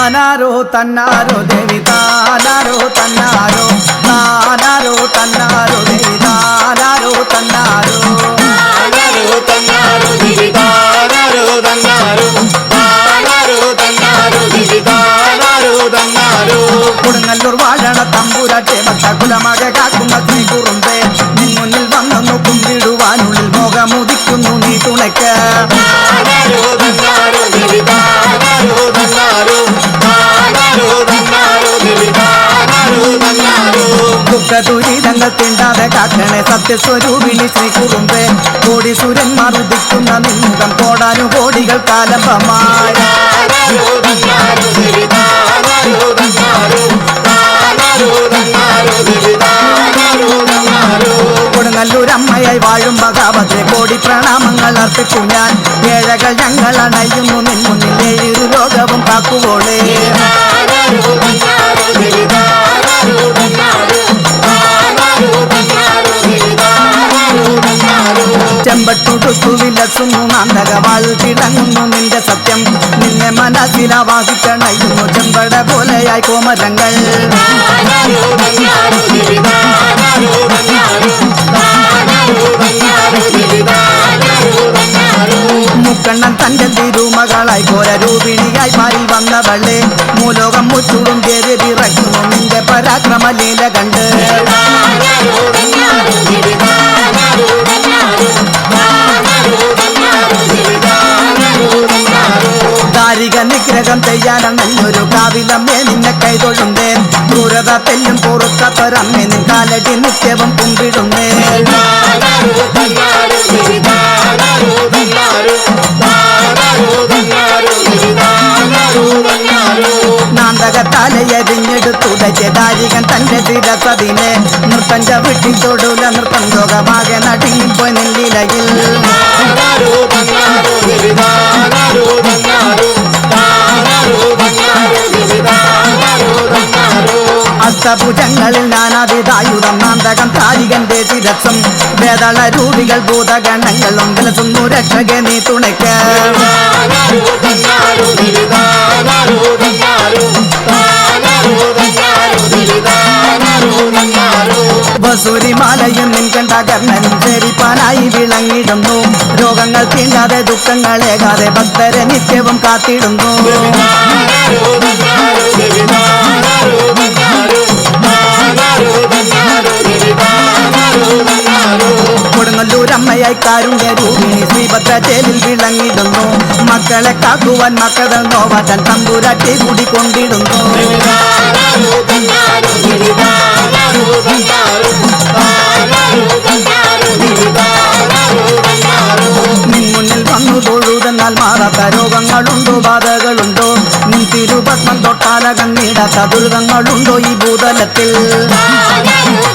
താനാരോ തന്നാരോ ദേവി താനാരോ തന്നാരോ താനാരോ തന്നാരോ ദേവി താനാരോ തന്നാരോ താനാരോ തന്നാരോ ദേവി താനാരോ തന്നാരോ താനാരോ തന്നാരോ ദേവി താനാരോ തന്നാരോ കൊടുങ്ങല്ലൂർ വാഴണ തമ്പുരാട്ടെ ഭക്തകുലമക കാക്കുന്ന ശ്രീ കുറുമ്പേ നിൻ മുന്നിൽ വന്നു കുമ്പിടുവാനുള്ളിൽ മോഹമുദിക്കുന്നു നീ തുണയ്ക്ക് താനാരോ തന്നാരോ ദേവി താനാരോ തന്നാരോ താനാരോ തന്നാരോ ദേവി താനാരോ തന്നാരോ ദുഃഖ ദുരിതങ്ങൾ തിണ്ടാതെ കാക്കണേ സത്യസ്വരൂപിണി ശ്രീ കുറുമ്പേ കോടി സൂര്യന്മാർ ഉദിക്കുന്ന നിൻമുഖം കോടാനുകോടികൾ കാലംബമായി താനാരോ തന്നാരോ ദേവി താനാരോ തന്നാരോ താനാരോ തന്നാരോ ദേവി താനാരോ തന്നാരോ കൊടുങ്ങല്ലൂർ അമ്മയായി വാഴും ഭഗവതെ കോടി പ്രണാമങ്ങൾ അർപ്പിക്കൂ ഞാൻ ഏഴകൾ ഞങ്ങൾ അണയുന്നു നിൻ മുന്നിൽ ഏഴു ലോകവും കാക്കുവോളേ താനാരോ തന്നാരോ ദേവി താനാരോ തന്നാരോ താനാരോ തന്നാരോ ദേവി താനാരോ തന്നാരോ ചെമ്പട്ടുടുത്തു വിലസുന്നു നാന്തക വാഴ് തിളങ്ങുന്നു നിന്റെ സത്യം നിന്നെ മനസ്സിലാവാസിക്കണയുന്നു ചെമ്പട പോലെയായി കോമരങ്ങൾ താനാരോ തന്നാരോ ദേവി താനാരോ തന്നാരോ താനാരോ തന്നാരോ ദേവി താനാരോ തന്നാരോ മുക്കണ്ണൻ തന്റെ തിരുമകളായി ഘോരരൂപിണിയായി മാറിൽ വന്നവളെ മൂലോകം മുച്ചൂടും ദേവി വിറയ്ക്കുന്നു നിന്റെ പരാക്രമ ലീല കണ്ട് താനാരോ തന്നാരോ ദേവി താനാരോ തന്നാരോ താനാരോ തന്നാരോ ദേവി താനാരോ തന്നാരോ ദാരിക നിഗ്രഹം ചെയ്യാനൊരു കാവിലമ്മേ നിന്നെ കൈതൊഴുന്നേ ക്രൂരത തെല്ലും പൊറുക്കത്തൊരമ്മേ നിൻ കാലടി നിത്യവും കുമ്പിടുന്നേ താനാരോ തന്നാരോ ദേവി താനാരോ തന്നാരോ താനാരോ തന്നാരോ ദേവി താനാരോ തന്നാരോ നാന്തകത്താലയരിഞ്ഞെടുത്തുടച്ച് ദാരികൻ തന്റെ ശിരസതിനെ നൃത്തം ചവിട്ടി തൊടുല നൃത്തം ലോകമാകെ നടുങ്ങിപ്പോയി നിന്നിലയിൽ താനാരോ തന്നാരോ ദേവി താനാരോ തന്നാരോ താനാരോ തന്നാരോ ദേവി താനാരോ തന്നാരോ അഷ്ടഭുജങ്ങളിൽ നാനാവിധായുധം നാന്തകം താരികന്റെ ശിരസം വേദള രൂപികൾ ഭൂതഗണങ്ങളും വിലസുന്നു രക്ഷകെ നീ തുണയ്ക്ക് താനാരോ തന്നാരോ ദേവി താനാരോ തന്നാരോ താനാരോ തന്നാരോ ദേവി താനാരോ തന്നാരോ വസൂരിമാലയും നിൻ കണ്ടകർണനും സേവിപ്പാനായി വിളങ്ങിടുന്നു രോഗങ്ങൾ തീണ്ടാതെ ദുഃഖങ്ങളേകാതെ ഭക്തരെ നിത്യവും കാത്തിടുന്നു താനാരോ തന്നാരോ ദേവി താനാരോ തന്നാരോ താനാരോ തന്നാരോ ദേവി താനാരോ തന്നാരോ കൊടുങ്ങല്ലൂർ അമ്മയായി കാരുണ്യ രൂപിണി ശ്രീഭദ്രജേലിൽ വിളങ്ങിടുന്നു മക്കളെ കാക്കുവാൻ മക്കൾ നോവാൻ തമ്പുരാട്ടി കൂടിക്കൊണ്ടിടുന്നു താനാരോ തന്നാരോ ദേവി താനാരോ തന്നാരോ താനാരോ തന്നാരോ ദേവി താനാരോ തന്നാരോ നിൻ മുന്നിൽ വന്നു തൊഴുതെന്നാൽ മാറാത്ത രോഗങ്ങളുണ്ടോ ബാധകളുണ്ടോ നിൻ തിരുപത്മം തൊട്ടാലകം നീടാത്ത ദുരിതങ്ങളുണ്ടോ ഈ ഭൂതലത്തിൽ താനാരോ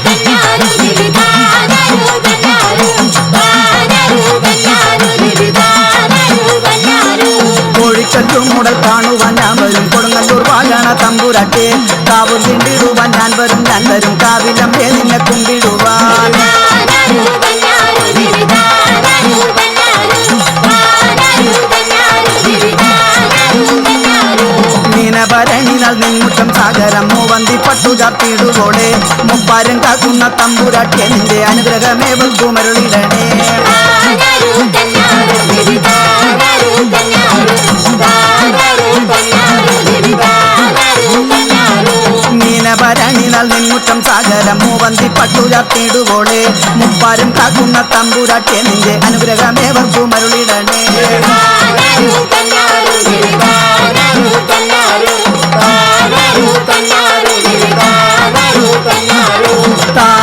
തന്നാരോ ദേവി താനാരോ തന്നാരോ താനാരോ തന്നാരോ ദേവി താനാരോ തന്നാരോ കോഴിക്കല്ലും മുടൽ കാണുവാൻ ഞാൻ വരും കൊടുങ്ങല്ലൂർ വാഴണ തമ്പുരാട്ടെ കാവ് തിണ്ടിടുവാൻ ഞാൻ വരും കാവിലമ്മേ നിന്നെ കുമ്പിടുവാൻ താനാരോ തന്നാരോ ദേവി താനാരോ തന്നാരോ താനാരോ തന്നാരോ ദേവി താനാരോ തന്നാരോ മീനഭരണിനാൽ നിൻമുറ്റം സാഗരം മൂവന്തി പട്ടു ചാർത്തിടുവോടെ മുപ്പാരും കാക്കുന്ന തമ്പുരാട്ടെ നിന്റെ അനുഗ്രഹമേ കുമരുളിടണേ താനാരോ തന്നാരോ ദേവി താനാരോ തന്നാരോ താനാരോ തന്നാരോ ദേവി താനാരോ തന്നാരോ മീനഭരണിനാൽ നിൻമുറ്റം സാഗരം മൂവന്തി പട്ടു ചാർത്തിടുവോടെ മുപ്പാരും കാക്കുന്ന തമ്പുരാട്ടെ നിന്റെ അനുഗ്രഹമേ കുമരുളിടണേ താനാരോ തന്നാരോ ദേവി താനാരോ തന്നാരോ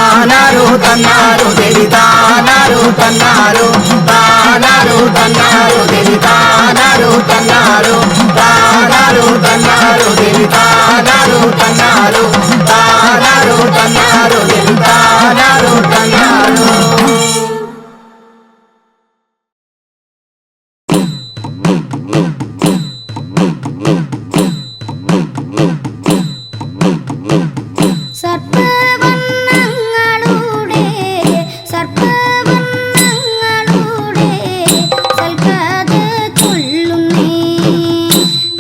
താനാരോ തന്നാരോ ദേവി താനാരോ തന്നാരോ താനാരോ തന്നാരോ ദേവി താനാരോ തന്നാരോ താനാരോ തന്നാരോ ദേവി താനാരോ തന്നാരോ താനാരോ തന്നാരോ ദേവി താനാരോ തന്നാരോ താനാരോ തന്നാരോ ദേവി താനാരോ തന്നാരോ സർപ്പവർണ്ണങ്ങളുടെ സൽപ്പദ തുള്ളുന്നേ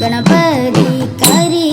ഗണപതി കരി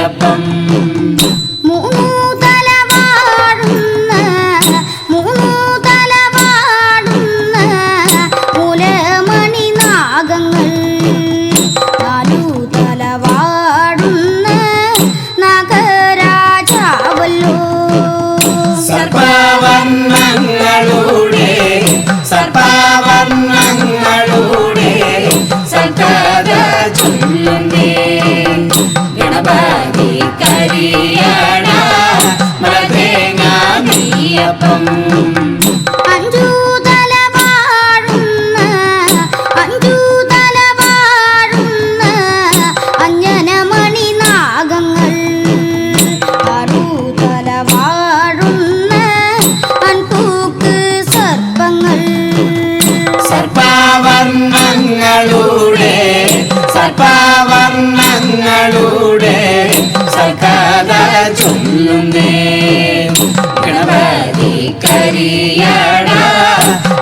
നെയ്യപ്പം മൂന്നു തലവാടുന്ന മൂലമണി നാഗങ്ങൾ നാലു തലവാടുന്ന നാഗരാജാവല്ലോ സർപ്പവർണ്ണങ്ങളുടെ സൽക്കഥ ചൊല്ലുന്നേ ഗണപതി കരിയട മലതേങ്ങ നെയ്യപ്പം അഞ്ചു തലവാടുന്ന അഞ്ജനമണി നാഗങ്ങൾ ആറു തലവാടുന്ന അൻതൂക്ക് സർപ്പങ്ങൾ സർപ്പവർണ്ണങ്ങളുടെ സൽക്കഥ ചൊല്ലുന്നേ ഗണപതി കരിയട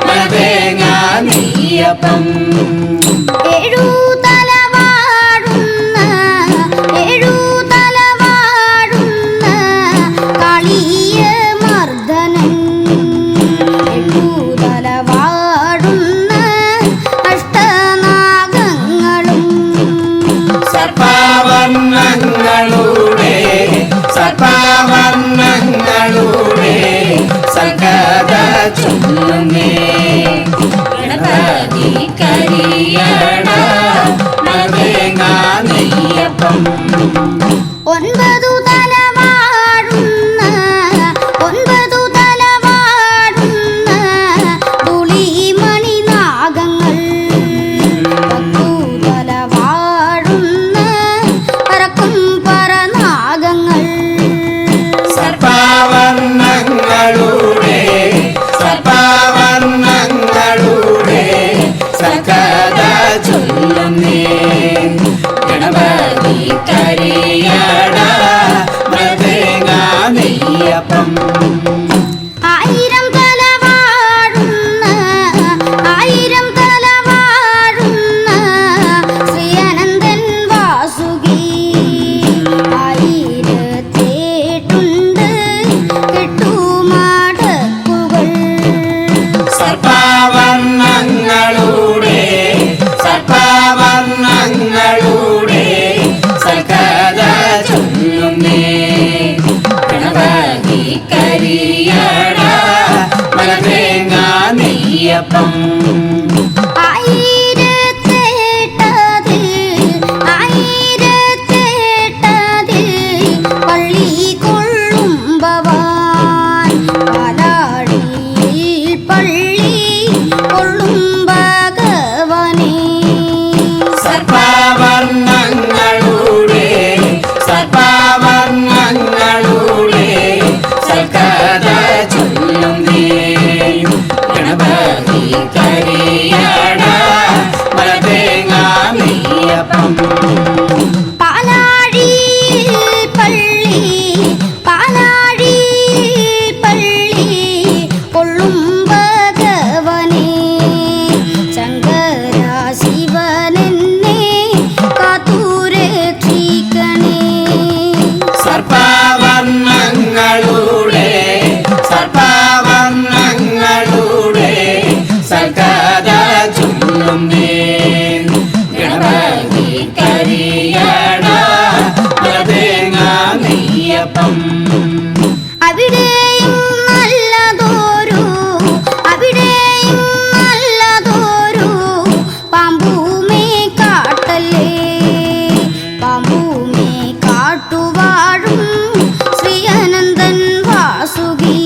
മലതേങ്ങ നെയ്യപ്പം ഏഴു തലവാടുന്ന കാളിയ മർദ്ദനൻ എട്ടു തലവാടുന്ന അഷ്ടനാഗങ്ങളും സർപ്പവർണ്ണങ്ങളുടെ സൽക്കഥ ചൊല്ലുന്നേ ഗണപതി കരിയട മലതേങ്ങ നെയ്യപ്പം ഒൻപതു തലവാടുന്ന തുളിമണി നാഗങ്ങൾ പത്തു തലവാടുന്ന പറക്കും പറനാഗങ്ങൾ സർപ്പവർണ്ണങ്ങളുടെ സൽക്കഥ ചൊല്ലുന്നേ ഗണപതി കരിയട മലതേങ്ങ നെയ്യപ്പം ആയിരം തലവാടുന്ന ശ്രീ അനന്തൻ വാസുകി ആയിരത്തേട്ടുണ്ട് കെട്ടുമാടക്കുകൾ സർപ്പവർണ്ണങ്ങളുടെ സൽക്കഥ ചൊല്ലുന്നേ ഗണപതി കരിയട മലതേങ്ങ നെയ്യപ്പം ആയിരത്തേട്ടതിൽ പള്ളി കൊള്ളും ഭവാൻ പാലാഴിയിൽ പള്ളി കൊള്ളും ഭഗവനേ സർപ്പവർണ്ണങ്ങളുടെ സൽക്കഥ ചൊല്ലുന്നേ ഗണപതി കരിയട മലതേങ്ങ നെയ്യപ്പം പാലാഴിയിൽ പള്ളി കൊള്ളും ഭഗവനേ ശങ്കര ശിവനെന്നെ കാത്തുരക്ഷിക്കണേ സർപ്പവർണ്ണങ്ങളുടെ സൽക്കഥ ചൊല്ലുന്നേ ഗണപതി കരിയട മലതേങ്ങ നെയ്യപ്പം അവിടെയും നല്ലതോരു പാമ്പുമേ കാട്ടല്ലേ പാമ്പുമേ കാട്ടുവാഴും ശ്രീ അനന്തൻ വാസുകി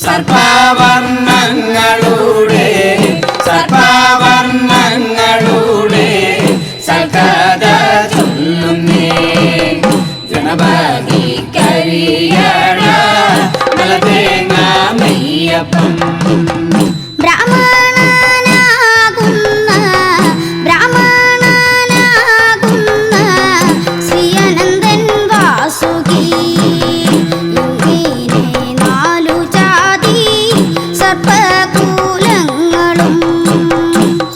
സർപ്പവർണ്ണങ്ങളുടെ സൽക്കഥ ചൊല്ലുന്നേ ഗണപതി കരിയട മലതേങ്ങ നെയ്യപ്പം ബ്രാഹ്മണനാകുന്ന ശ്രീ അനന്തൻ വാസുകി ഇങ്ങനെ നാലു ജാതി സർപ്പകൂലങ്ങളും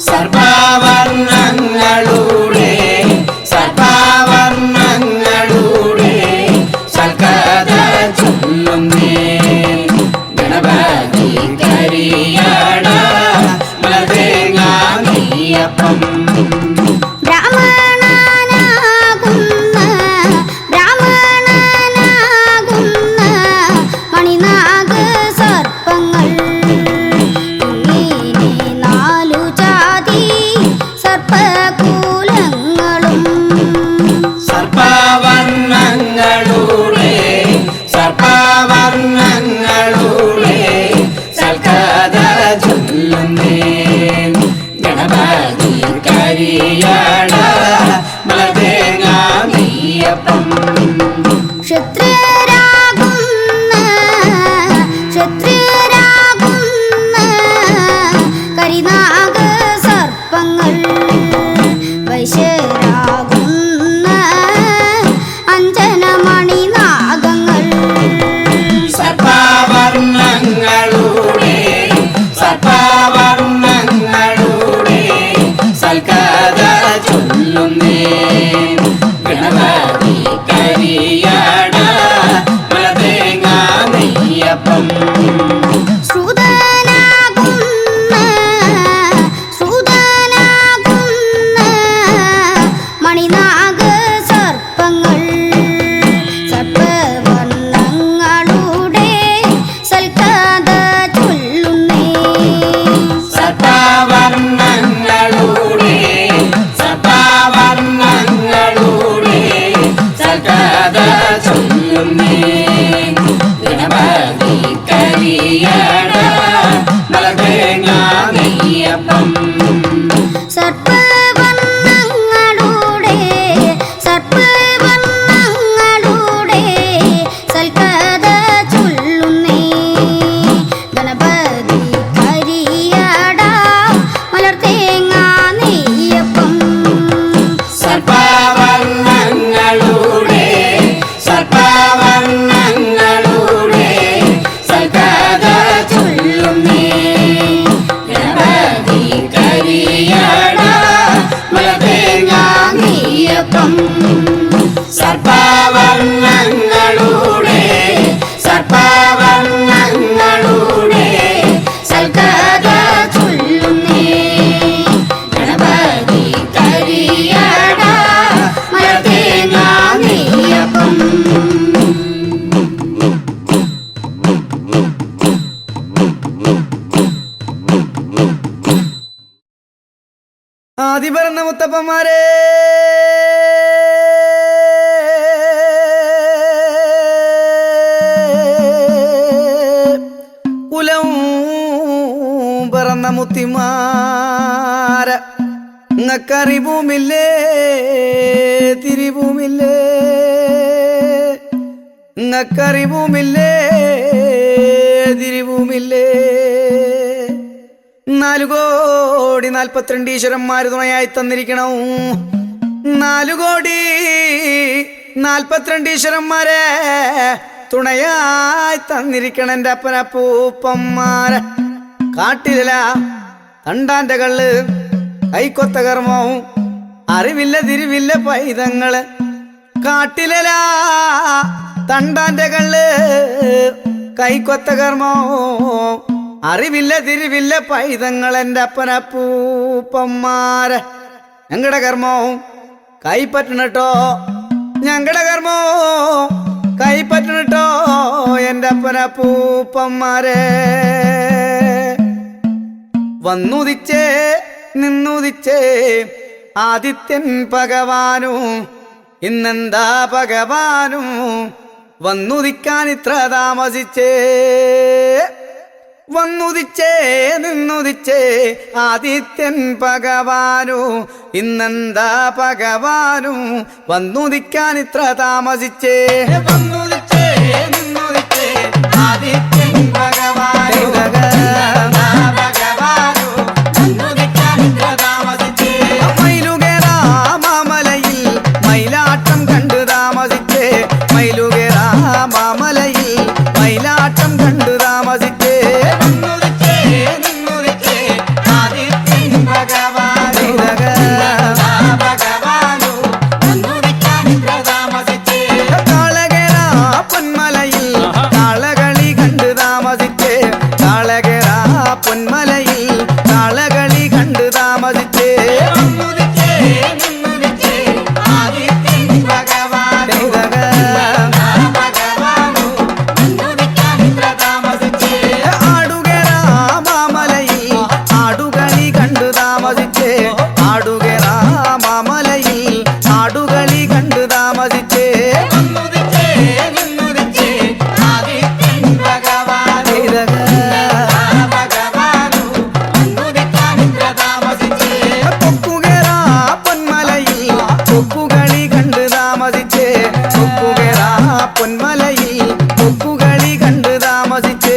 സർപ്പവർണ്ണങ്ങളുടെ ക്ഷത്രിയരാകുന്ന കരിനാഗ സർപ്പങ്ങൾ വൈശ്യരാകുന്ന അഞ്ജനമണി നാഗങ്ങൾ സർപ്പവർണ്ണങ്ങളുടെ സൽക്കഥ ചൊല്ലുന്നേ ഗണപതി കരിയട മലതേങ്ങ നെയ്യപ്പം ശ്രുതനാകുന്ന മണിനാഗ സർപ്പങ്ങൾ സർപ്പവർണ്ണങ്ങളുടെ സൽക്കഥ ചൊല്ലുന്നേ സർപ്പവർണ്ണങ്ങളുടെ സൽക്കഥ ചൊല്ലുന്നേ ഗണപതി കരിയട മലതേങ്ങ നെയ്യപ്പം സർപ്പവർണ്ണങ്ങളുടെ സൽക്കഥ ചൊല്ലുന്നേ ഗണപതി കരിയട മലർത്തേങ്ങ നെയ്യപ്പം സർപ്പവർണ്ണങ്ങളുടെ സൽക്കഥ ചൊല്ലുന്നേ ഗണപതി കരിയട മലതേങ്ങ നെയ്യപ്പം സർപ്പവർണ്ണങ്ങളുടെ സൽക്കഥ ചൊല്ലുന്നേ ഗണപതി കരിയട മലതേങ്ങ നെയ്യപ്പം ആദി പറഞ്ഞ മുത്തപ്പന്മാരെ കുലവും പറന്ന മുത്തിമാര ഇങ്ങക്കറിവുമില്ലേ തിരിവുമില്ലേ ഇങ്ങക്കറിവുമില്ലേ തിരിവുമില്ലേ 4,42 ഈശ്വരന്മാര് തുണയായി തന്നിരിക്കണം 4,42 ഈശ്വരന്മാരെ തുണയായി തന്നിരിക്കണം എൻ്റെ അപ്പനപ്പൂപ്പന്മാരെ കാട്ടില തണ്ടാന്റെ കള്ള് കൈക്കൊത്ത കർമ്മവും അറിവില്ല തിരിവില്ല പൈതങ്ങള് കാട്ടില തണ്ടാന്റെ കള്ള് കൈക്കൊത്ത കർമ്മവും അറിവില്ല തിരിവില്ല പൈതങ്ങൾ എൻ്റെ അപ്പനപ്പൂപ്പന്മാരെ ഞങ്ങളുടെ കർമ്മവും കൈപ്പറ്റണട്ടോ ഞങ്ങളുടെ കർമ്മവും കൈപ്പറ്റണട്ടോ എൻ്റെ അപ്പനപ്പൂപ്പന്മാരെ വന്നുദിച്ചേ നിന്നുദിച്ചേ ആദിത്യൻ ഭഗവാനും ഇന്നെന്താ ഭഗവാനും വന്നുദിക്കാൻ ഇത്ര താമസിച്ചേ വന്നുദിച്ചേ നിന്നുദിച്ചേ ആദിത്യൻ ഭഗവാനു ഇന്നെന്താ ഭഗവാനു വന്നുദിക്കാൻ ഇത്ര താമസിച്ചേ വന്നുദിച്ചേ നിന്നുദിച്ചേ ആദിത്യൻ ഭഗവാനു മയിലുകേറാമലയിൽ മയിലാട്ടം കണ്ടു താമസിച്ചേ മയിലുകേറാമലയിൽ മയിലാട്ടം കണ്ടു താമസിച്ചേ പൊന്മലയിൽ കാളകളി കണ്ടു താമസിച്ചേ പൊന്മലയിൽ കൊക്കുകളി കണ്ട് താമസിച്ചേ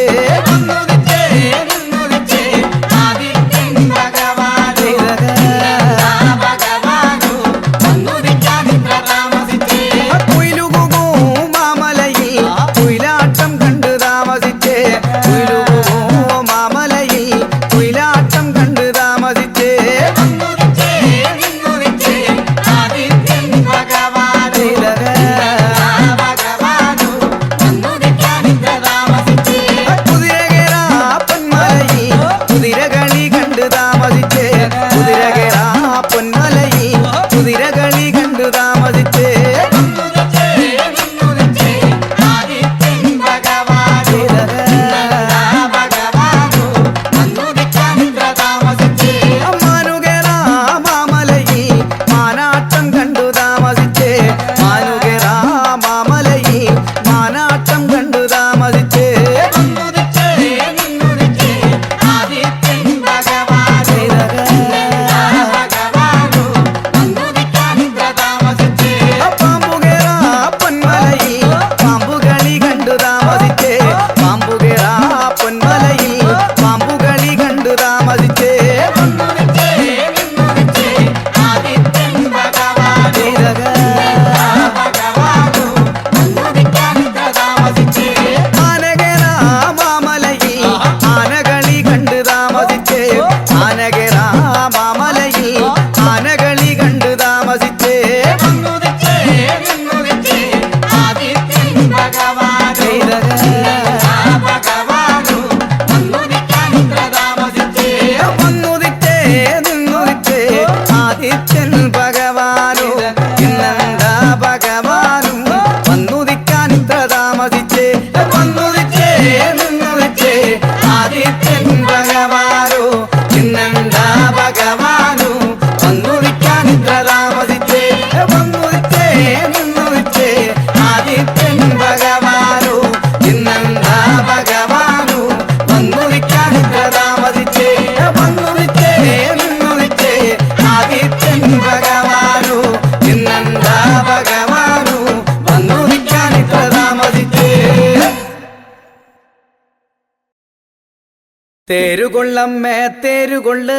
തേരുകൊള്ളമ്മേ തേരുകൊള്ള്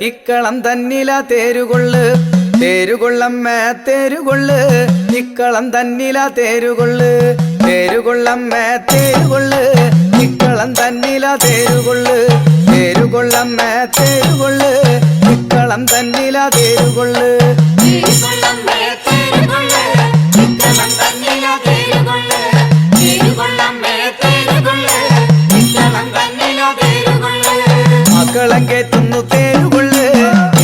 ഇക്കളം തന്നില തേരുകൊള്ള് തേരുകൊള്ളമ്മേ തേരുകൊള്ള് ഇക്കളം തന്നില തേരുകൊള്ള് തേരുകൊള്ളമ്മേ തേരുകൊള്ള് ഇക്കളം തന്നില തേരുകൊള്ള് തേരുകൊള്ളമ്മേ തേരുകൊള്ള് ഇക്കളം തന്നില തേരുകൊള്ള് മക്കളം കേറ്റുന്നു തേരുകൊള്ള്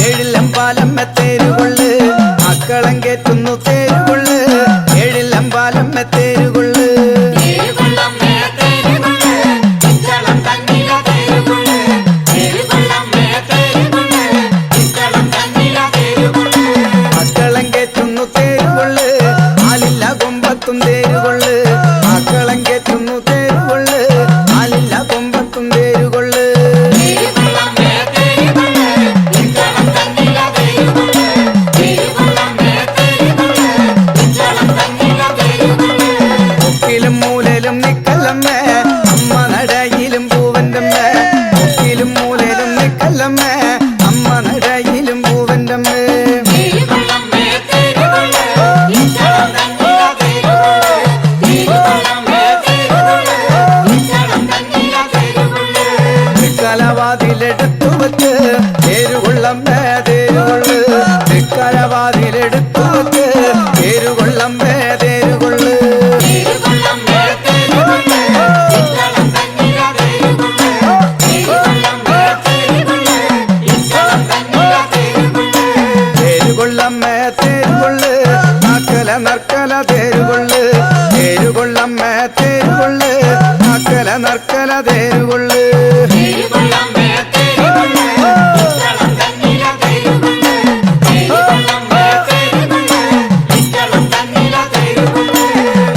ഏഴിലമ്പാലമ്മ തേരുകൊള്ള് മക്കളം കേറ്റുന്നു തേരുകൊള്ള് ഏഴിലമ്പാലമ്മ തേരുകൊള്ള് മക്കളം കേറ്റുന്നു തേരുകൊള്ള് ആലില്ല കൊമ്പത്തും തേരുകൊള്ള് മക്കളം കേറ്റുന്നു തേരുകൊള്ള് ആലില്ല കൊമ്പത്തും തേരുകൊള്ള് ഒക്കിലും മൂലയിലും നിക്കല്ലമ്മേ അമ്മ നടയിലും പൂവൻ്റമ്മേ ഒക്കിലും മൂലയിലും നിക്കല്ലമ്മേ അമ്മ നടയിലും പൂവൻ്റമ്മേ കലവാതിലെടുത്തു വച്ച് തേരുകൊള്ളമ്മേ തേരുകൊള്ള് കലവാതിലെടുത്തു വച്ച് തേരുകൊള്ളമ്മേ തേരുകൊള്ള് തേരുകൊള്ളമ്മേ തേരുകൊള്ള് നക്കല നർക്കല തേരുകൊള്ള് തേരുകൊള്ളമ്മേ തേരുകൊള്ള് നക്കല നർക്കല തേരുകൊള്ള്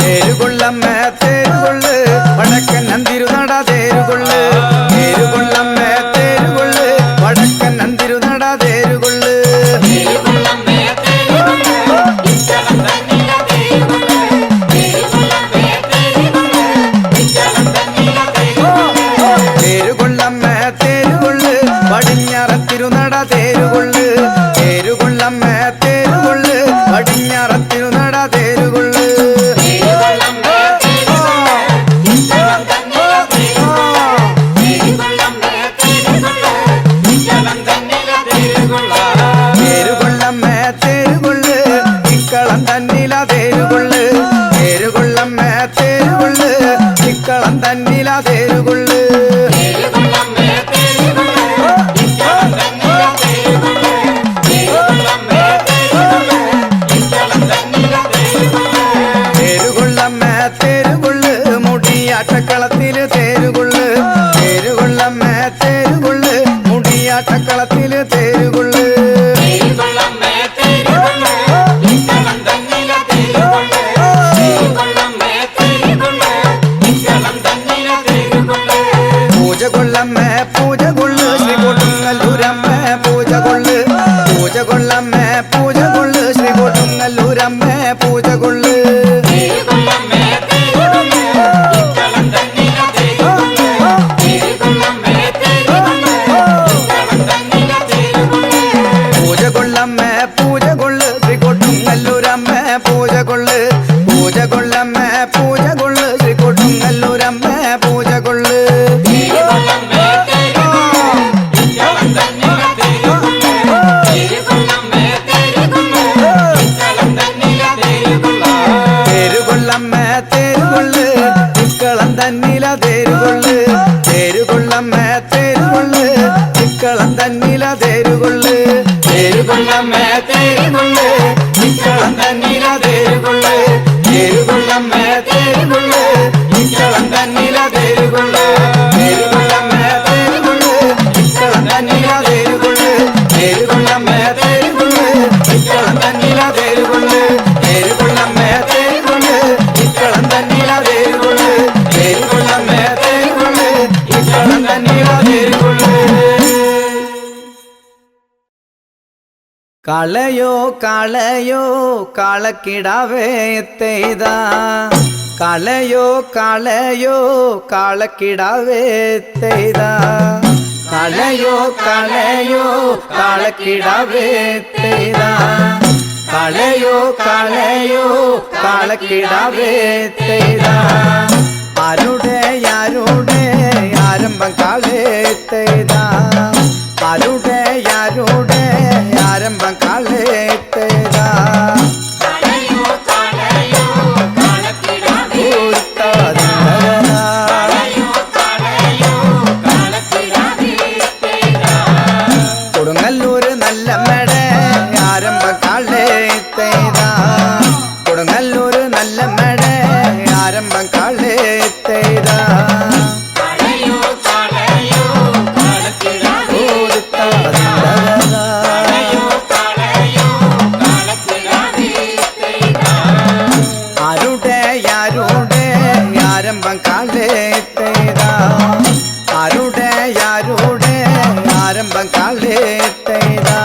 തേരുകൊള്ളമ്മേ തേരുകൊള്ള് വടക്കൻ നന്തിരുനട തേരുകൊള്ള് തേരുകൊള്ളമ്മേ തേരുകൊള്ള് വടക്കൻ നന്തിരുനട തേരുകൊള്ള് തേരുകൊള്ളമ്മേ തേരുകൊള്ളു ഇക്കളം തന്നില തേരുകൊള്ളു തേരുകൊള്ളമ്മേ തേരുകൊള്ളു മുടിയാട്ടക്കളത്തില് തേരുകൊള്ളു തേരുകൊള്ളമ്മേ തേരുകൊള്ളു മുടിയാട്ടക്കളത്തില് തേരുകൊള്ളു പൂജ കൊള്ളമ്മേ പൂജ കൊള്ളു ശ്രീ കൊടുങ്ങല്ലൂരമ്മേ പൂജ കൊള്ളു പൂജ കൊള്ളമ്മേ പൂജ കൊള്ളു ശ്രീ കൊടുങ്ങല്ലൂരമ്മേ പൂജ കൊള്ളു പൂജ കൊള്ളമ്മേ പൂജ കൊള്ളു ശ്രീ കൊടുങ്ങല്ലൂരമ്മേ പൂജ കൊള്ളു പൂജ കൊള്ളമ്മേ പൂജ കൊള്ളു ശ്രീ കൊടുങ്ങല്ലൂരമ്മേ പൂജ കൊള്ളു തേരുകൊള്ളമ്മേ തേരുകൊള്ളു ഇക്കളം തന്നില തേരുകൊള്ളു തേരുകൊള്ളമ്മേ തേരുകൊള്ളു ഇക്കളം തന്നില തേരുകൊള്ളു തേരുകൊള്ളമ്മേ തേരുകൊള്ളു ഇക്കളം തന്നില തേരുകൊള്ളു തേരുകൊള്ളമ്മേ തേരുകൊള്ളു ഇക്കളം തന്നില തേരുകൊള്ളു തേരുകൊള്ളമ്മേ തേരുകൊള്ളു ഇക്കളം തന്നില തേരുകൊള്ളു തേരുകൊള്ളമ്മേ തേരുകൊള്ളു ഇക്കളം തന്നില തേരുകൊള്ളു തേരുകൊള്ളമ്മേ തേരുകൊള്ളു ഇക്കളം തന്നില തേരുകൊള്ളു തേരുകൊള്ളമ്മേ തേരുകൊള്ളു ഇക്കളം തന്നില തേരുകൊള്ളു കളയോ കളയോ കാളക്കിടാവേ തെയ്താ കളയോ കളയോ കാളക്കിടാവേ തെയ്താ കളയോ കളയോ കാളക്കിടാവേ തെയ്താ കളയോ കളയോ കാളക്കിടാവേ തെയ്താ ആരുടെ ആരുടെ ആരംഭം കാളേ തെയ്താ ആരുടെ ആരുടെ ആരംഭം കാളേ തെയ്താ കൊടുങ്ങല്ലൂര് നല്ല മെട ആരംഭം കാളേ തെയ്താ കൊടുങ്ങല്ലൂര് നല്ല മെട ആരംഭം കാളേ തെയ്താ ആരുടെ ആരുടെ ആരംഭം കാളേ തെയ്താ ആരുടെ ആരുടെ ആരംഭം കാളേ തെയ്താ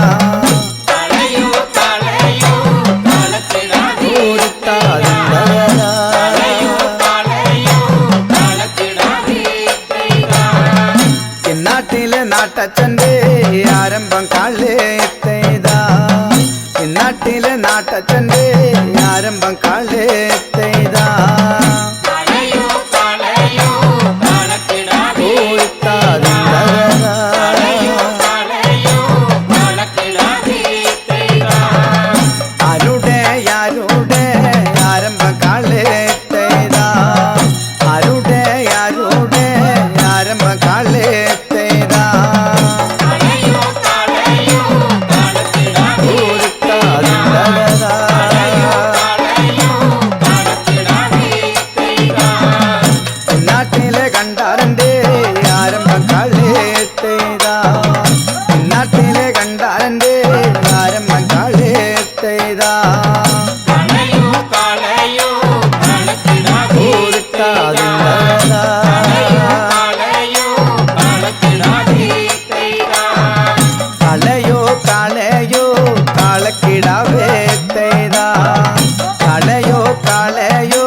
ഇന്നാട്ടിലെ നാട്ടച്ഛന്റെ ആരംഭം കാളേ തെയ്താ ഇന്നാട്ടിലെ നാട്ടച്ഛന്റെ ആരംഭം കാളേ തെയ്താ ആരുടെ ആരുടെ ആരംഭം കാളേ തെയ്താ ആരുടെ ആരുടെ ആരംഭം കാളേ തെയ്താ നാട്ടിലെ കണ്ടാരന്റെ ആരംഭം കാളേ തെയ്താ നാട്ടിലെ കണ്ടാരന്റെ ആരംഭം കാളേ തെയ്താ കളയോ കളയോ കാളക്കിടാവേ തെയ്താ കളയോ കളയോ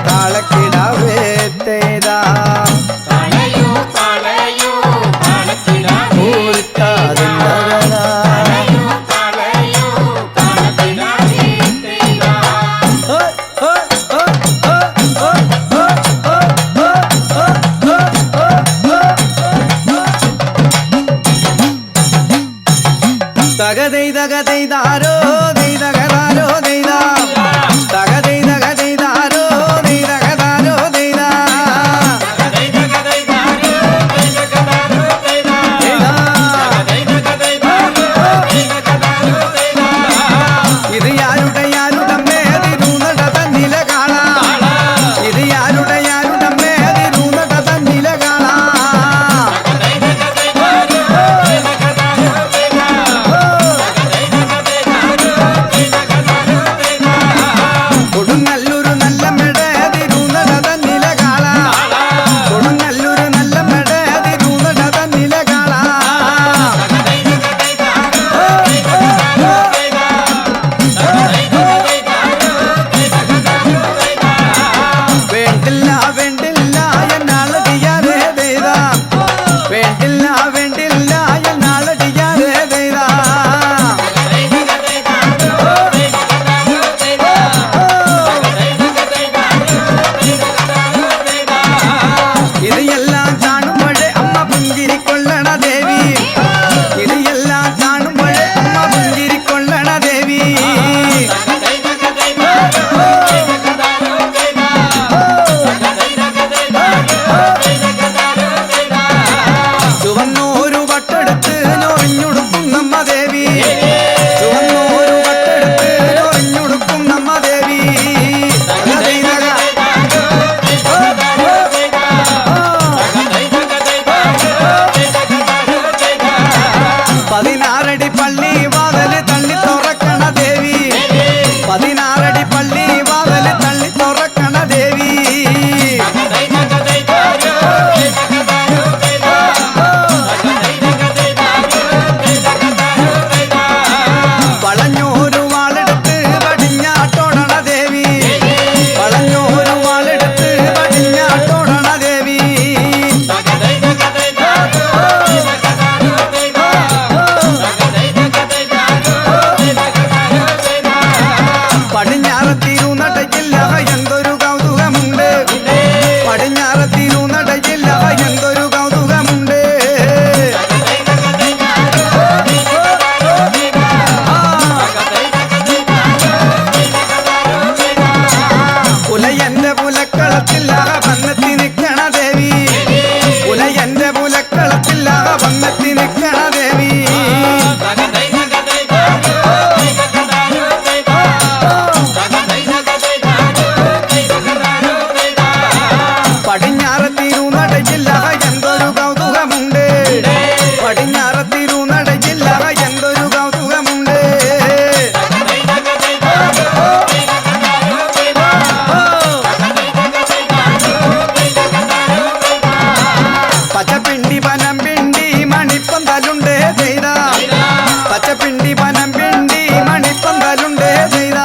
കാളക്കിടാവേ തെയ്താ തകതൈ തകതൈതാരോ ദൈതകതാരോ ദൈതാ തകതൈ തകതൈതാരോ ദൈതകതാരോ വന്നെത്തി നിൽക്കണ ദേവി പുലയന്റെ പുലക്കളത്തിൽ വന്നെത്തി നിൽക്കണ ദേവി പടിഞ്ഞാറ് തിരുനടയില്ല എന്തൊരു കൗതുകമുണ്ട് പടിഞ്ഞാറ് തിരുനടയില്ല എന്തൊരു കൗതുകമുണ്ട് പച്ചപ്പിണ്ടി പനം പിണ്ടി മണിപ്പന്തലുണ്ട് ചെയ്ത പച്ചപ്പിണ്ടി പനം പിണ്ടി മണിപ്പന്തലുണ്ട് ചെയ്ത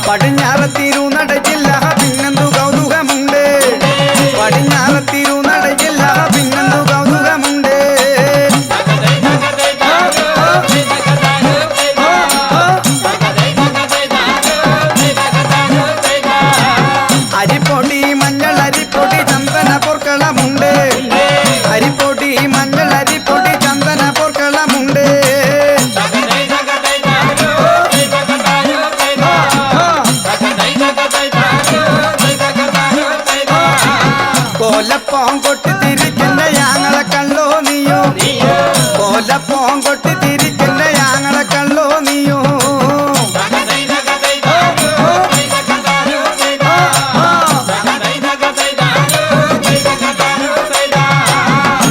പടിഞ്ഞാറ് തിരുനടയില്ല പിന്നെന്തു കൗതുകമുണ്ട് പടിഞ്ഞാറ് തിരുനടയില്ല പിന്നെന്തു കൗതുകമുണ്ട് അരിപ്പൊടി മഞ്ഞൾ അരിപ്പൊടി ചന്ദന പൊർക്കളമുണ്ട് അരിപ്പൊടി മഞ്ഞൾ അരിപ്പൊടി ചന്ദന പൊർക്കളമുണ്ട് കോലപ്പോം കൊട്ടി തിരിക്കുന്ന ഞങ്ങളെ കള്ളോ നീയോ കോലപ്പോം കൊട്ടി തിരിക്കുന്ന ഞങ്ങളെ കള്ളോ നീയോ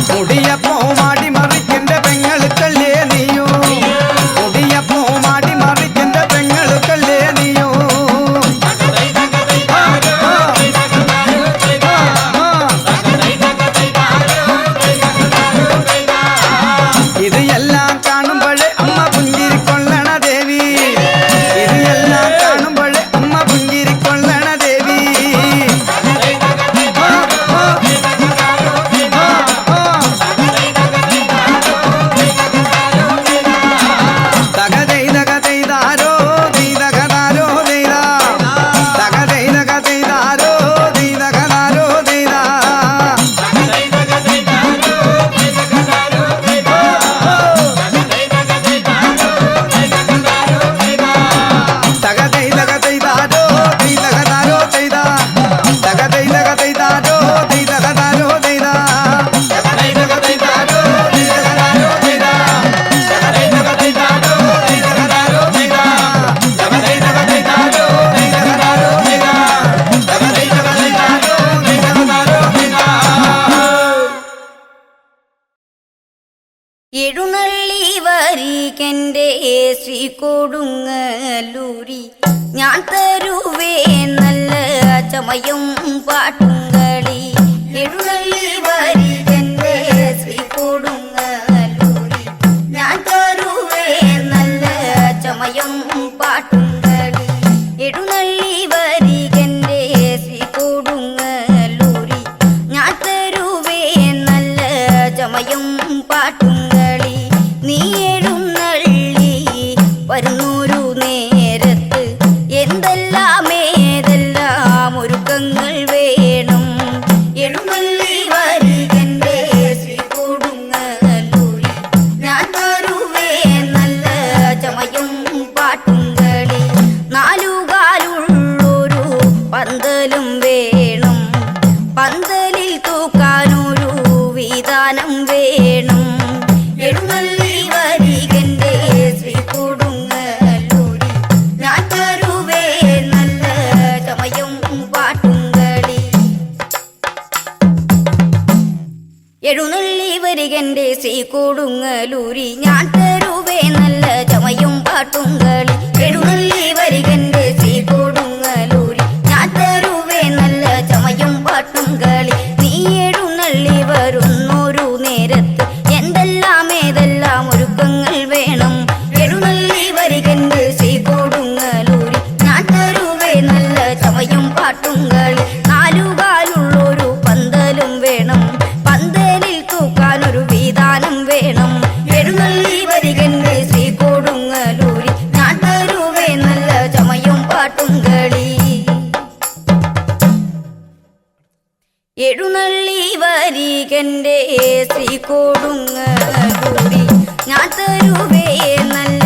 മുടിയപ്പോ മാടി മറിക്കന്റെ പെങ്ങളുക്കല്ലേ നീയോ മുടിയപ്പോ മാടി മറിക്കന്റെ പെങ്ങളുക്കല്ലേ നീയോ ഇത് എല്ലാം കാണുമ്പോഴേ അമ്മ പുഞ്ചിരിക്കൊള്ളണ ദേവി ഇത് എല്ലാം കാണുമ്പോഴേ അമ്മ പുഞ്ചിരിക്കൊള്ളണ ദേവി തകതൈതക തൈതാരോ തൈതകതാരോ തൈതാ തകതൈതക തൈതാരോ തൈതകതാരോ തൈതാ തകതൈതക തൈതാരോ തൈതകതാരോ തൈതാ തകതൈതക തൈതാരോ തൈതകതാരോ തൈതാ തകതൈതക തൈതാരോ തൈതകതാരോ തൈതാ തകതൈതക തൈതാരോ തൈതകതാരോ തൈതാ തകതൈതക തൈതാരോ തൈതകതാരോ തൈതാ തകതൈതക തൈതാരോ തൈതകതാരോ തൈതാ എഴുന്നള്ളി വരികന്റെ ശ്രീ കൊടുങ്ങല്ലൂരി ഞാൻ തരുവേ നല്ല ചമയും പാട്ടുകളി എഴുന്നള്ളി വരികന്റെ ശ്രീ കൊടുങ്ങല്ലൂരി ഞാൻ തരുവേ നല്ല ചമയും പാട്ടുകളി എഴുന്നള്ളി വരികന്റെ ശ്രീ കൊടുങ്ങല്ലൂരി ഞാൻ തരുവേ നല്ല ചമയും പാട്ടുകളി നീ എഴുന്നള്ളി വരുന്നൊരു നേരത്ത് എന്തെല്ലാം ഏതെല്ലാം ഒരുക്കങ്ങൾ വേണം എഴുന്നള്ളി വരികന്റെ ശ്രീ കൊടുങ്ങല്ലൂരി ഞാൻ തരുവേ നല്ല ചമയും പാട്ടുകളി നാലുകാലുള്ളൊരു പന്തലും വേണം പന്തലിൽ തൂക്കാനൊരു വിധാനം വേണം എഴുന്നള്ളി വരികന്റെ ശ്രീ കൊടുങ്ങല്ലൂരി ഞാൻ തരുവേ നല്ല ചമയും പാട്ടുകളി എഴുന്നള്ളി വരികന്റെ ശ്രീ കൊടുങ്ങല്ലൂരി ഞാൻ തരുവേ നല്ല ചമയും പാട്ടുകളി എഴുന്നള്ളി വരികന്റെ ശ്രീ കൊടുങ്ങല്ലൂരി ഞാൻ തരുവേ നല്ല ചമയും പാട്ടുകളി നീ എഴുന്നള്ളി വരുന്നൊരു നേരത്ത് എന്തെല്ലാം ഏതെല്ലാം ഒരുക്കങ്ങൾ വേണം എഴുന്നള്ളി വരികന്റെ ശ്രീ കൊടുങ്ങല്ലൂരി ഞാൻ തരുവേ നല്ല ചമയും പാട്ടുകളി നാലുകാലുള്ളൊരു പന്തലും വേണം പന്തലിൽ തൂക്കാനൊരു വിധാനം വേണം എഴുന്നള്ളി വരികന്റെ ശ്രീ കൊടുങ്ങല്ലൂരി ഞാൻ തരുവേ നല്ല ചമയും പാട്ടുകളി എഴുന്നള്ളി വരികന്റെ ശ്രീ കൊടുങ്ങല്ലൂരി ഞാൻ തരുവേ നല്ല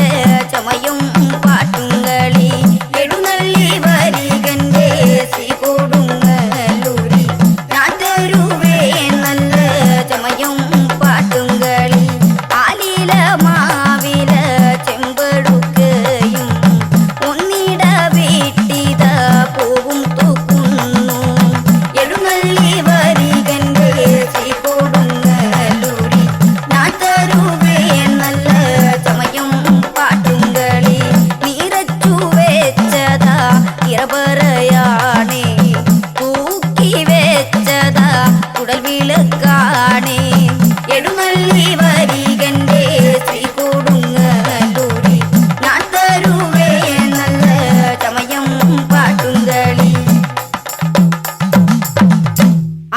ചമയും പാട്ടുകളി എഴുന്നള്ളി വരികന്റെ ശ്രീ കൊടുങ്ങല്ലൂരി ഞാൻ തരുവേ നല്ല ചമയും പാട്ടുകളി ആലില മാവില ചെമ്പടുക്കയും ഒന്നിട വീട്ടിത പൂവും തൂക്കുന്നു എഴുന്നള്ളി വരികന്റെ ശ്രീ കൊടുങ്ങല്ലൂരി ഞാൻ തരുവേ നല്ല ചമയും പാട്ടുകളി നീരച്ചു വെച്ചതാ ഇറപറയാണേ തൂക്കി വെച്ചതാ കുടൽ വിളക്കാണേ എഴുന്നള്ളി വരികന്റെ ശ്രീ കൊടുങ്ങല്ലൂരി ഞാൻ തരുവേ നല്ല ചമയം പാട്ടുകളി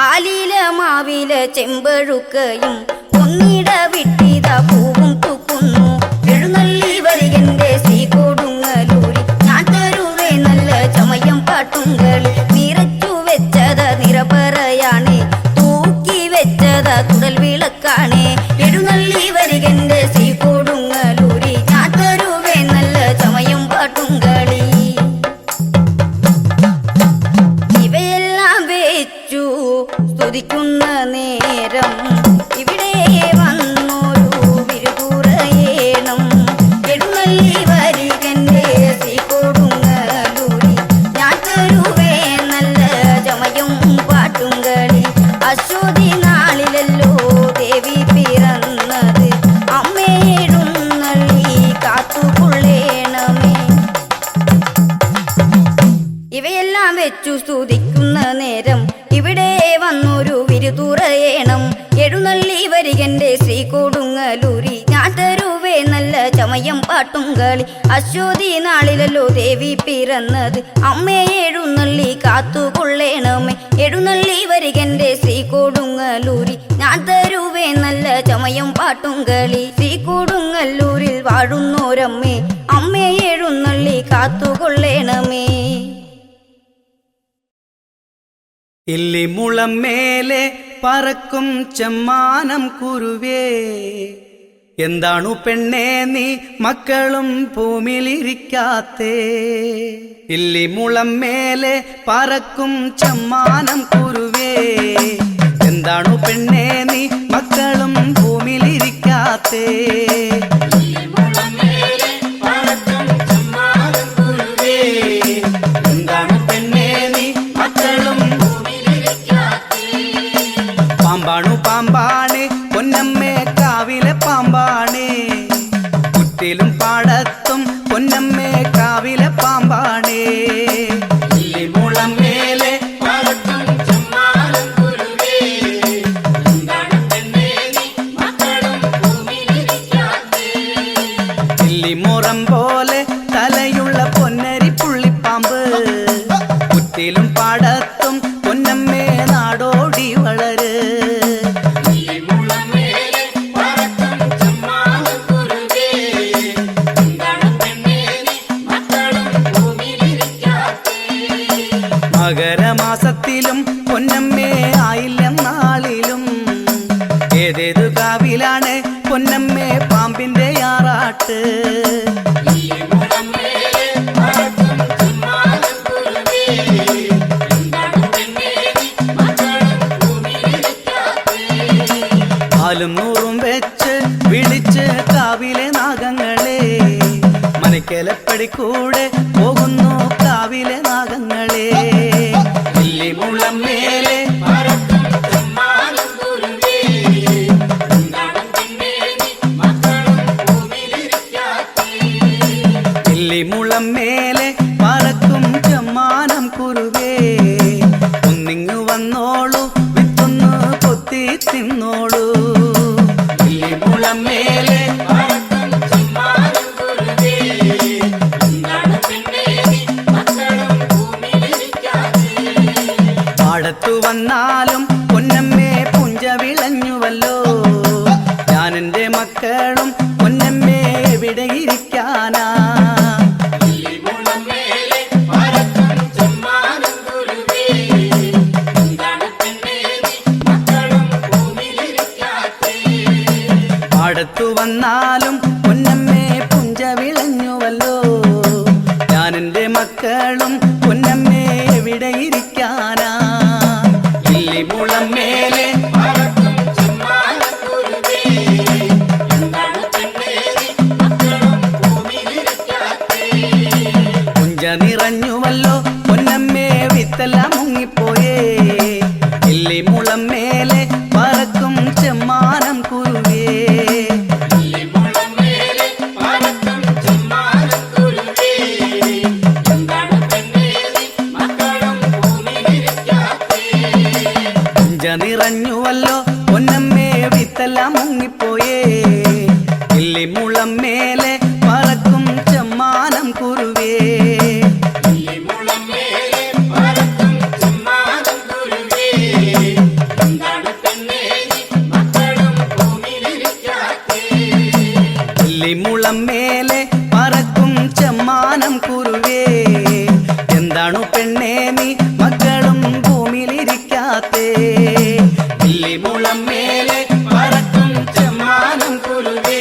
ആലില മാവില ചെമ്പഴുക്കയും ഒന്നിട വിട്ടിത പൂവും തൂക്കുന്നു എഴുന്നള്ളി വരികന്റെ ശ്രീ കൊടുങ്ങല്ലൂരി ഞാൻ തരുവേ നല്ല ചമയം പാട്ടുകളി നിറച്ചു വെച്ചത നിറപറയാണേ തൂക്കി വെച്ചത കുടൽ വിളക്കാണേ എഴുന്നള്ളി വരികന്റെ ശ്രീ കൊടുങ്ങല്ലൂരി ഞാൻ തരുവേ നല്ല ചമയം പാട്ടുകളി ഇവയെല്ലാം വെച്ചു സ്തുതിക്കുന്ന നേരം ഇവിടെ വന്നൊരു വിരുതുറയേണം എഴുന്നള്ളി വരികന്റെ ശ്രീ കൊടുങ്ങല്ലൂരി ഞാൻ തരുവേ നല്ല ചമയും പാട്ടുകളി അശ്വതി നാളിലല്ലോ ദേവി പിറന്നത് അമ്മേ എഴുന്നള്ളി കാത്തുകൊള്ളേണമേ ഇവയെല്ലാം വെച്ചു സ്തുതിക്കുന്ന നേരം ഇവിടെ വന്നൊരു വിരുതുറയേണം എഴുന്നള്ളി വരികന്റെ ശ്രീ കൊടുങ്ങല്ലൂരി ഞാൻ തരുവേ നല്ല ചമയം പാട്ടുകളി അശ്വതി നാളിലല്ലോ ദേവി പിറന്നത് അമ്മേ എഴുന്നള്ളി കാത്തുകൊള്ളേണമേ എഴുന്നള്ളി വരികന്റെ ശ്രീ കൊടുങ്ങല്ലൂരി ഞാൻ തരുവേ നല്ല ചമയം പാട്ടുകളി ശ്രീ കൊടുങ്ങല്ലൂരിൽ വാഴുന്നോരമ്മേ അമ്മേ എഴുന്നള്ളി കാത്തുകൊള്ളേണമേ ഇല്ലിമുളം മേലെ പറക്കും ചെമ്മാനം കുരുവേ എന്താണു പെണ്ണേ നീ മക്കളും ഭൂമിയിലിരിക്കാത്തേ ഇല്ലിമുളം മേലെ പറക്കും ചെമ്മാനം കുരുവേ എന്താണു പെണ്ണേ നീ മക്കളും ഭൂമിയിലിരിക്കാത്തേ എന്താണ് പെണ്ണേ നീ മക്കളും പാമ്പാണു പാമ്പാണ് പൊന്നമ്മേ കാവിലെ പാമ്പാണ് കുറ്റിലും പാടത്തും പൊന്നമ്മേ കാവിലെ പാമ്പാണ് ഇല്ലിമുളം മേലെ ഇല്ലിമുറം പോലെ തലയുള്ള പൊന്നരി പുള്ളിപ്പാമ്പ് കുറ്റിലും പാടത്തും പൊന്നമ്മേ നാടോടി വളര് മകരമാസത്തിലും പൊന്നമ്മേ ആയില്യം നാളിലും ഏതേതു കാവിലാണ് പൊന്നമ്മേ പാമ്പിന്റെ ആറാട്ട് പാലും നൂറും വെച്ച് വിളിച്ച് കാവിലെ നാഗങ്ങളെ മനക്കലപ്പടി കൂടെ പോകുന്നു കാവിലെ നാഗങ്ങളെ ഇല്ലിമുളം മേലെ ഇല്ലിമുളം മേലെ പറക്കും ചെമ്മാനം കുരുവേ ഒന്നിങ്ങു വന്നോളൂ വിത്തൊന്നു കൊത്തി തിന്നോളൂ ഇല്ലിമുളം മേലെ മക്കളും പൊന്നമ്മേ എവിടെ ഇരിക്കാനാ ഇല്ലിമുളം മേലെ കുഞ്ച നിറഞ്ഞുവല്ലോ പൊന്നമ്മേ വിത്തെല്ലാം മുങ്ങിപ്പോയേ ഇല്ലിമുളം മേലെ പറക്കും ചെമ്മാനം കുരുവേ നിറഞ്ഞുവല്ലോ പൊന്നമ്മേ വിത്തെല്ലാം മുങ്ങിപ്പോയേ ഇല്ലിമുളം മേലെ പറക്കും ചെമ്മാനം കുരുവേ ഇല്ലിമുളം മേലെ പറക്കും ചെമ്മാനം കുരുവേ എന്താണു പെണ്ണേ നീ മക്കളും ഭൂമിയിലിരിക്കാത്തേ ഇല്ലിമുളം മേലെ പറക്കും ചെമ്മാനം കുരുവേ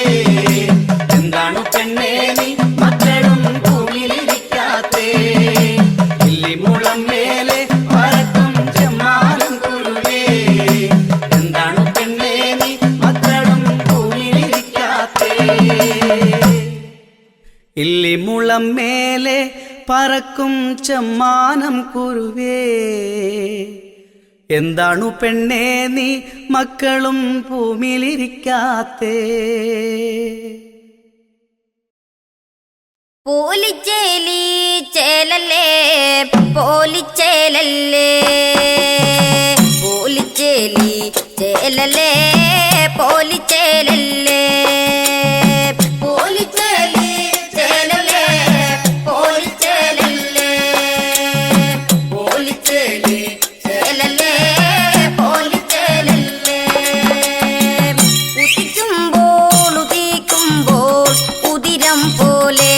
എന്താണു പെണ്ണേ നീ മക്കളും ഭൂമിയിലിരിക്കാത്തേ ഇല്ലിമുളം മേലെ പറക്കും ചെമ്മാനം കുരുവേ എന്താണു പെണ്ണേ നീ മക്കളും ഭൂമിയിലിരിക്കാത്തേ ഇല്ലിമുളം മേലെ പറക്കും ചെമ്മാനം കുരുവേ എന്താണു പെണ്ണേ നീ മക്കളും ഭൂമിയിലിരിക്കാത്തേ പോലിച്ചേലി ചേലല്ലേ പോലിച്ചേലല്ലേ പോലിച്ചേലി ചേലല്ലേ പോലിച്ചേലല്ലേ പോലിച്ചേലി ചേലല്ലേ പോലിച്ചേലല്ലേ പോലിച്ചേലി ചേലല്ലേ പോലിച്ചേലല്ലേ ഉദിക്കുമ്പോൾ ഉദിക്കുമ്പോൾ ഉദിരം പോലെ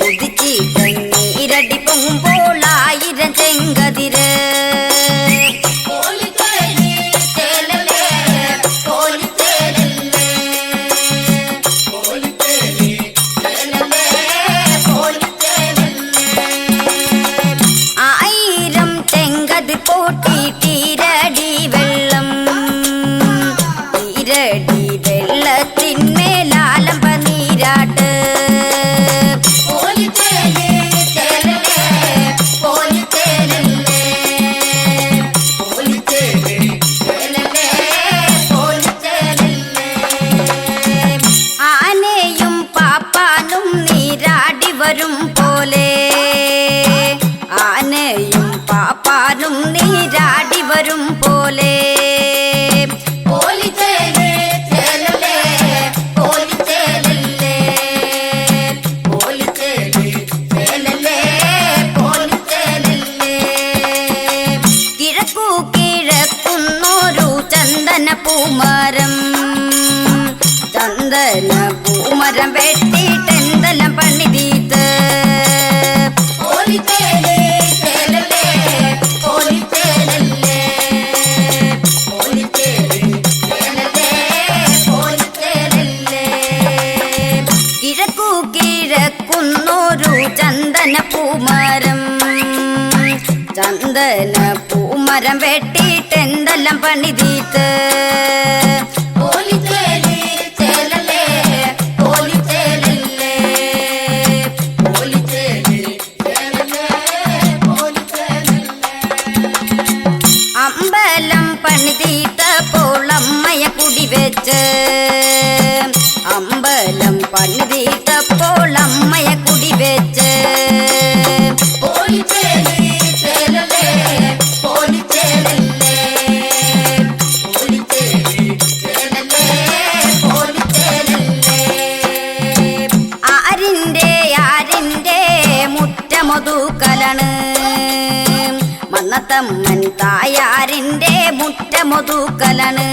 ഉദിച്ചിട്ടീരടി പൊങ്ങുമ്പോൾ ആയിരം ചെങ്കതിര് ആയിരം ചെങ്കത് പൊട്ടിട്ടീരടി വെള്ളം ഈരടി വെള്ളത്തിന്മേലാലമ്പ നീരാട്ട് ആനയും പാപ്പാനും നീരാടി വരും പോലെ ആനയും പാപ്പാനും നീരാടി വരും പോലെ കിഴക്കു കിഴക്കുന്നൊരു ചന്ദന പൂമരം ചന്ദന പൂമരം വെട്ടിട്ടെന്തെല്ലാം പണിതീത്ത് കിഴക്കു കിഴക്കുന്നൊരു ചന്ദന പൂമരം ചന്ദന പൂമരം വെട്ടിട്ടെന്തെല്ലാം പണിതീത്ത് അമ്പലം പണിതീട്ടപ്പോൾ അമ്മയെ കുടിവെച്ച് അമ്പലം പണിതീട്ടപ്പോൾ അമ്മയെ കുടിവെച്ച് ആരിന്റെ ആരിന്റെ മുറ്റമൊതുക്കലാണ് മന്നത്തമ്മൻ തായാരിന്റെ മുറ്റമൊതുക്കലാണ്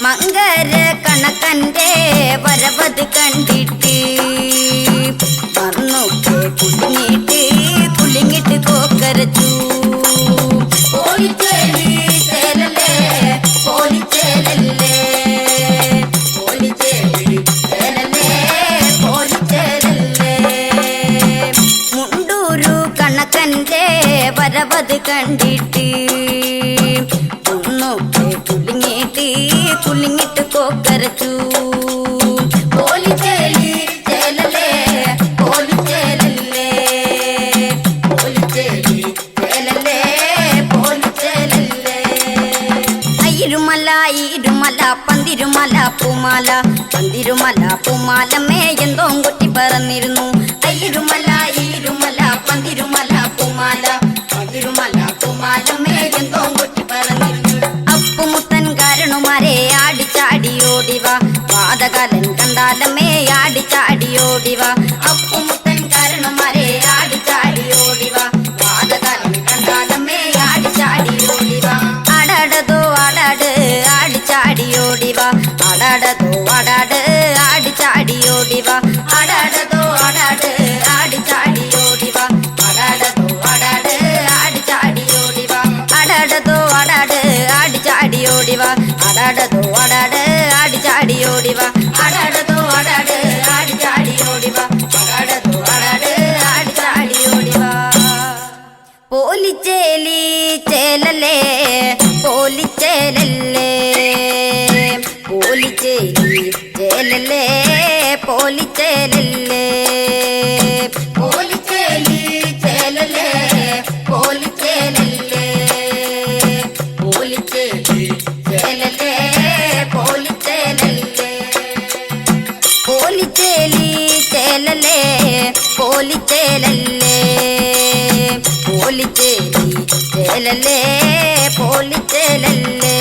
മങ്കര കണക്കന്റെ വരവത് കണ്ടിട്ട് വന്നൊക്കെ കുടുങ്ങിട്ട് കുലുങ്ങിട്ട് കോക്കരച്ചു വരവത് കണ്ടിട്ട് ഒന്നൊക്കെ കുലുങ്ങിട്ട് കൊക്കരച്ചു. പോലിച്ചേലി ചേലല്ലേ പോലിച്ചേലല്ലേ പോലിച്ചേലി ചേലല്ലേ പോലിച്ചേലല്ലേ. ഇരുമല പന്തിരുമല പൂമാലമേ എന്തോ കൊട്ടി പറന്നിരുന്നു. ഇരുമല പന്തിരുമല പൂമാലമേ എന്തോ കൊട്ടി പറന്നിരുന്നു. അപ്പുമുത്തൻ കാരണുമാരെ ആടിച്ചാടിയോടിവാ, പാതകാലൻ കണ്ടാലമേ ആടിച്ചാടിയോടിവാ. അപ്പുമുത്തൻ കാരണുമാരെ ആടിച്ചാടിയോടിവാ, പാതകാലൻ കണ്ടാലമേ ആടിച്ചാടിയോടിവാ. അടടതോ അടാട് ആടിച്ചാടിയോടിവാ, അടാടതോ അടാട് ആടിച്ചാടിയോടിവാ, അടാടതോ അടാട് ആടിച്ചാടിയോടിവാ, അടാടതോ അടാട് ആടിച്ചാടിയോടിവാ, അടാടതോ അടാട് ആടിച്ചാടിയോടിവാ, അടാടതോ അടാട് ആടിച്ചാടിയോടിവാ, അടാടതോ അടാട് ആടിച്ചാടിയോടിവാ, അടാടതോ അടാട് ആടിച്ചാടിയോടിവാ. പോലിച്ചേലി ചേലല്ലേ പോലിച്ചേലല്ലേ പോലിച്ചേലി ചേലല്ലേ പോലിച്ചേലല്ലേ പോലിച്ചേലി ചേലല്ലേ പോലിച്ചേലല്ലേ പോലിച്ചേലി ചേലല്ലേ പോലിച്ചേലല്ലേ പോലിച്ചേലി ചേലല്ലേ പോലിച്ചേലല്ലേ പോലിച്ചേലി ചേലല്ലേ പോലിച്ചേലല്ലേ